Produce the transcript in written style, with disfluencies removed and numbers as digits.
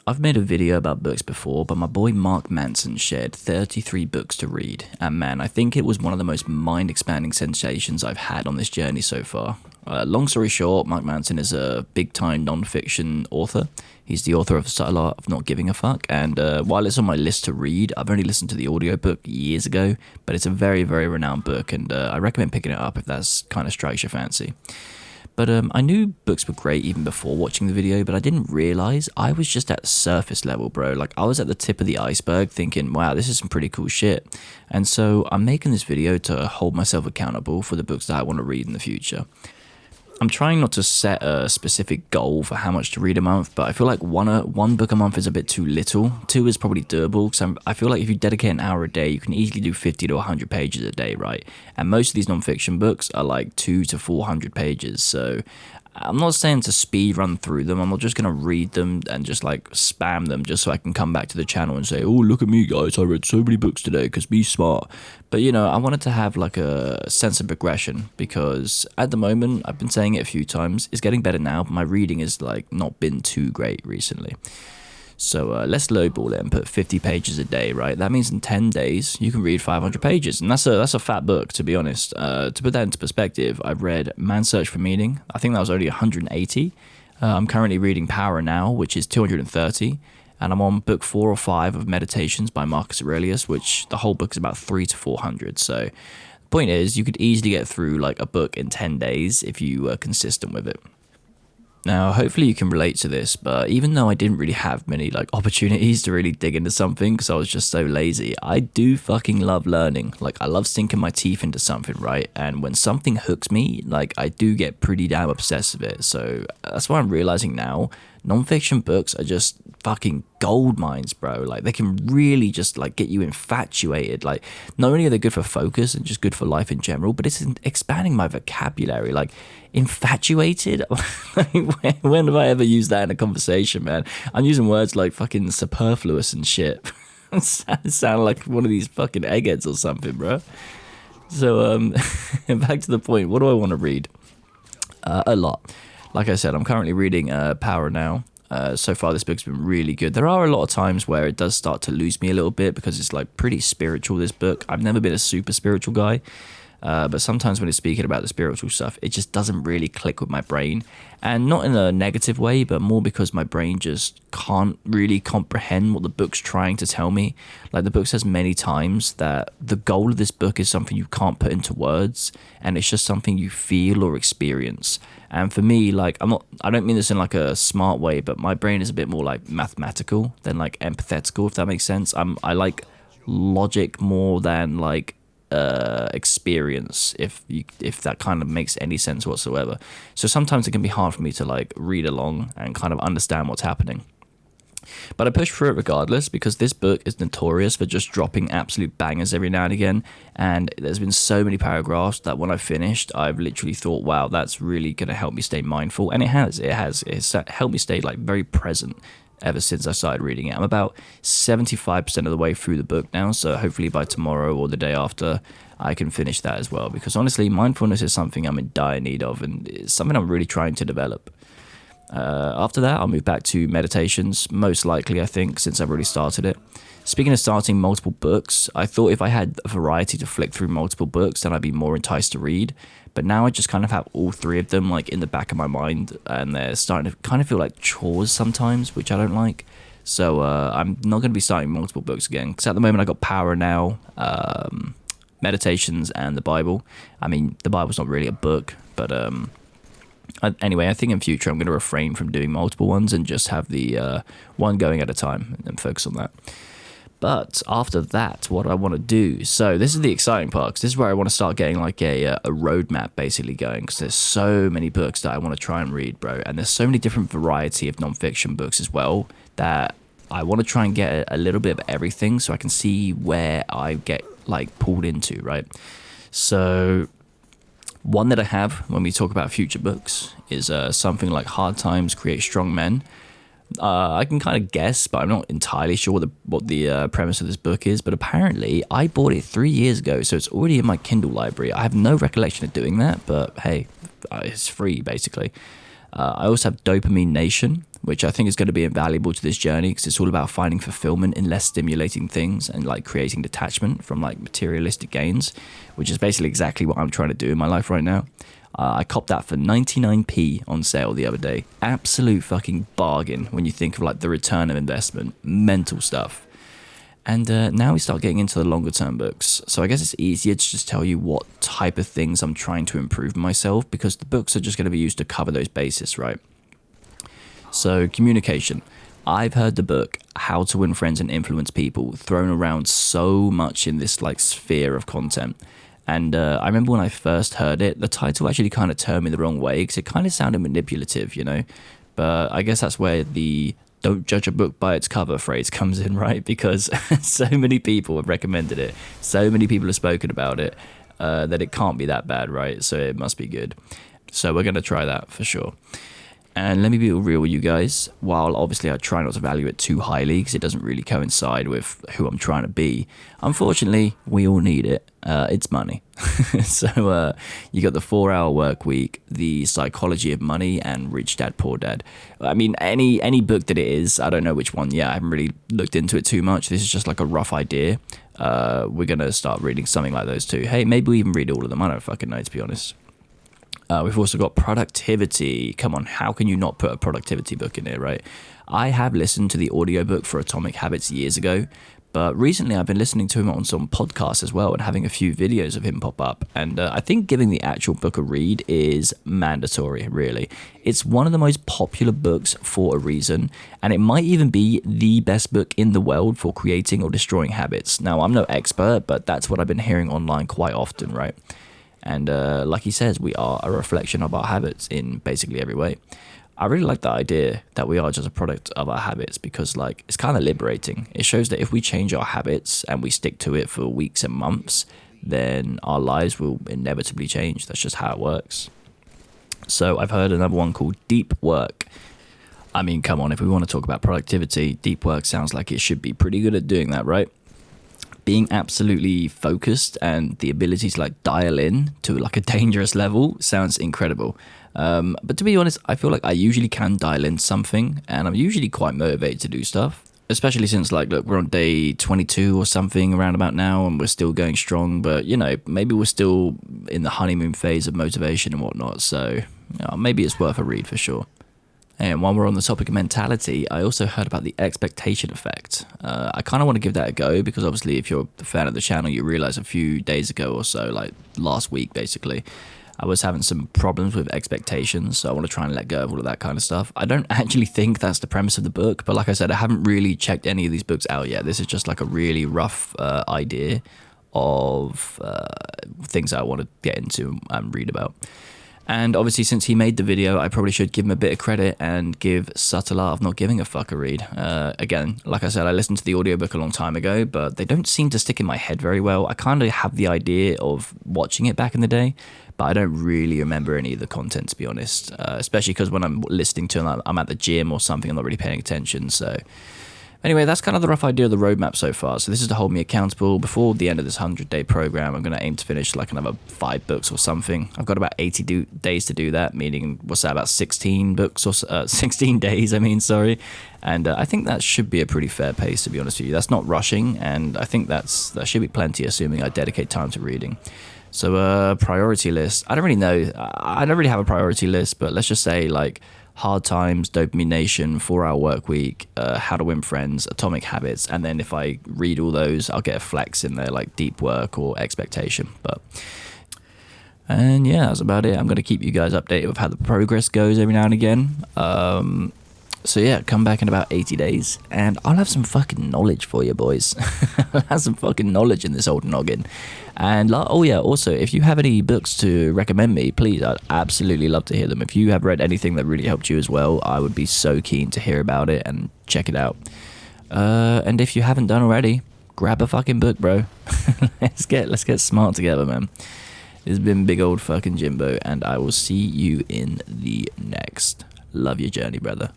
I've made a video about books before, but my boy Mark Manson shared 33 books to read, and man, I think it was one of the most mind-expanding sensations I've had on this journey so far. Long story short, Mark Manson is a big-time non-fiction author. He's the author of The Subtle Art of Not Giving a Fuck, and while it's on my list to read, I've only listened to the audiobook years ago, but it's a very, very renowned book, and I recommend picking it up if that's kind of strikes your fancy. But I knew books were great even before watching the video, but I didn't realize I was just at surface level, bro. Like, I was at the tip of the iceberg thinking, wow, this is some pretty cool shit. And so I'm making this video to hold myself accountable for the books that I want to read in the future. I'm trying not to set a specific goal for how much to read a month, but I feel like one book a month is a bit too little. 2 is probably doable, because I feel like if you dedicate an hour a day, you can easily do 50 to 100 pages a day, right? And most of these non-fiction books are like 200 to 400 pages, so I'm not saying to speed run through them. I'm not just going to read them and just like spam them just so I can come back to the channel and say, oh, look at me, guys, I read so many books today, because be smart. But, you know, I wanted to have like a sense of progression, because at the moment, I've been saying it a few times, it's getting better now, but my reading has like not been too great recently. So let's lowball it and put 50 pages a day, right? That means in 10 days, you can read 500 pages. And that's a fat book, to be honest. To put that into perspective, I've read Man's Search for Meaning. I think that was only 180. I'm currently reading Power Now, which is 230. And I'm on book 4 or 5 of Meditations by Marcus Aurelius, which the whole book is about 300 to 400. So the point is, you could easily get through like a book in 10 days if you were consistent with it. Now, hopefully you can relate to this, but even though I didn't really have many like opportunities to really dig into something because I was just so lazy, I do fucking love learning. Like, I love sinking my teeth into something, right? And when something hooks me, like, I do get pretty damn obsessed with it. So that's why I'm realizing now, non-fiction books are just fucking gold mines, bro. Like, they can really just like get you infatuated. Like, not only are they good for focus and just good for life in general, but it's expanding my vocabulary. Like, infatuated? When have I ever used that in a conversation, man? I'm using words like fucking superfluous and shit. Sound like one of these fucking eggheads or something, bro. So back to the point, what do I want to read? A lot. Like I said, I'm currently reading Power Now. So far this book's been really good. There are a lot of times where it does start to lose me a little bit because it's like pretty spiritual, this book. I've never been a super spiritual guy, but sometimes when it's speaking about the spiritual stuff, it just doesn't really click with my brain. And not in a negative way, but more because my brain just can't really comprehend what the book's trying to tell me. Like, the book says many times that the goal of this book is something you can't put into words, and it's just something you feel or experience. And for me, like, I don't mean this in like a smart way, but my brain is a bit more like mathematical than like empathetical, if that makes sense. I like logic more than like experience, if that kind of makes any sense whatsoever. So sometimes it can be hard for me to like read along and kind of understand what's happening. But I push through it regardless, because this book is notorious for just dropping absolute bangers every now and again. And there's been so many paragraphs that when I finished, I've literally thought, wow, that's really going to help me stay mindful. And it has. It's helped me stay like very present ever since I started reading it. I'm about 75% of the way through the book now, so hopefully by tomorrow or the day after, I can finish that as well. Because honestly, mindfulness is something I'm in dire need of, and it's something I'm really trying to develop. After that, I'll move back to Meditations, most likely, I think, since I've already started it. Speaking of starting multiple books, I thought if I had a variety to flick through multiple books, then I'd be more enticed to read. But now I just kind of have all 3 of them like in the back of my mind, and they're starting to kind of feel like chores sometimes, which I don't like. So I'm not going to be starting multiple books again, because at the moment I got Power Now, Meditations, and the Bible. I mean, the Bible's not really a book, but anyway, I think in future I'm going to refrain from doing multiple ones and just have the one going at a time and focus on that. But after that, what I want to do, so this is the exciting part, because this is where I want to start getting like a roadmap basically going, because there's so many books that I want to try and read, bro, and there's so many different variety of non-fiction books as well, that I want to try and get a little bit of everything so I can see where I get like pulled into, right? So one that I have when we talk about future books is something like Hard Times Create Strong Men. I can kind of guess, but I'm not entirely sure what the premise of this book is. But apparently, I bought it 3 years ago, so it's already in my Kindle library. I have no recollection of doing that, but hey, it's free, basically. I also have Dopamine Nation, which I think is going to be invaluable to this journey because it's all about finding fulfillment in less stimulating things and like creating detachment from like materialistic gains, which is basically exactly what I'm trying to do in my life right now. I copped that for 99p on sale the other day. Absolute fucking bargain when you think of like the return of investment. Mental stuff. And now we start getting into the longer term books. So I guess it's easier to just tell you what type of things I'm trying to improve myself, because the books are just going to be used to cover those bases, right? So communication. I've heard the book How to Win Friends and Influence People thrown around so much in this like sphere of content. And I remember when I first heard it, the title actually kind of turned me the wrong way because it kind of sounded manipulative, you know? But I guess that's where the "don't judge a book by its cover" phrase comes in, right? Because so many people have recommended it, so many people have spoken about it, that it can't be that bad, right? So it must be good. So we're going to try that for sure. And let me be real with you guys, while obviously I try not to value it too highly because it doesn't really coincide with who I'm trying to be, unfortunately, we all need it. It's money. So you got the 4-hour work week, the psychology of money, and Rich Dad, Poor Dad. I mean, any book that it is, I don't know which one. Yeah, I haven't really looked into it too much. This is just like a rough idea. We're going to start reading something like those too. Hey, maybe we even read all of them. I don't fucking know, to be honest. We've also got productivity. Come on, how can you not put a productivity book in here, right? I have listened to the audiobook for Atomic Habits years ago, but recently I've been listening to him on some podcasts as well and having a few videos of him pop up. And I think giving the actual book a read is mandatory, really. It's one of the most popular books for a reason, and it might even be the best book in the world for creating or destroying habits. Now, I'm no expert, but that's what I've been hearing online quite often, right? And like he says, we are a reflection of our habits in basically every way. I really like the idea that we are just a product of our habits because like it's kind of liberating. It shows that if we change our habits and we stick to it for weeks and months, then our lives will inevitably change. That's just how it works. So I've heard another one called Deep Work. I mean, come on, if we want to talk about productivity, deep work sounds like it should be pretty good at doing that, right? Being absolutely focused and the ability to like dial in to like a dangerous level sounds incredible. But to be honest, I feel like I usually can dial in something and I'm usually quite motivated to do stuff, especially since like, look, we're on day 22 or something around about now and we're still going strong, but you know, maybe we're still in the honeymoon phase of motivation and whatnot. So you know, maybe it's worth a read for sure. And while we're on the topic of mentality, I also heard about the expectation effect. I kind of want to give that a go because obviously if you're a fan of the channel, you realize a few days ago or so, like last week basically, I was having some problems with expectations. So I want to try and let go of all of that kind of stuff. I don't actually think that's the premise of the book, but like I said, I haven't really checked any of these books out yet. This is just like a really rough idea of things I want to get into and read about. And obviously, since he made the video, I probably should give him a bit of credit and give Subtle Art of Not Giving a Fuck a read. Again, like I said, I listened to the audiobook a long time ago, but they don't seem to stick in my head very well. I kind of have the idea of watching it back in the day, but I don't really remember any of the content, to be honest. Especially because when I'm listening to them, I'm at the gym or something, I'm not really paying attention, so... Anyway, that's kind of the rough idea of the roadmap so far. So this is to hold me accountable. Before the end of this 100-day program, I'm going to aim to finish like another 5 books or something. I've got about 80 days to do that, meaning, what's that, about 16 books or 16 days, sorry. And I think that should be a pretty fair pace, to be honest with you. That's not rushing, and I think that should be plenty, assuming I dedicate time to reading. So priority list. I don't really know. I don't really have a priority list, but let's just say like Hard Times, Dopamine Nation, 4-Hour Work Week, How to Win Friends, Atomic Habits, and then if I read all those, I'll get a flex in there like Deep Work or Expectation. And yeah, that's about it. I'm going to keep you guys updated with how the progress goes every now and again. So yeah, come back in about 80 days and I'll have some fucking knowledge for you boys. I'll have some fucking knowledge in this old noggin. And oh yeah, also, if you have any books to recommend me, please, I'd absolutely love to hear them. If you have read anything that really helped you as well, I would be so keen to hear about it and check it out. And if you haven't done already, grab a fucking book, bro. Let's get smart together, man. This has been big old fucking Jimbo, and I will see you in the next. Love your journey, brother.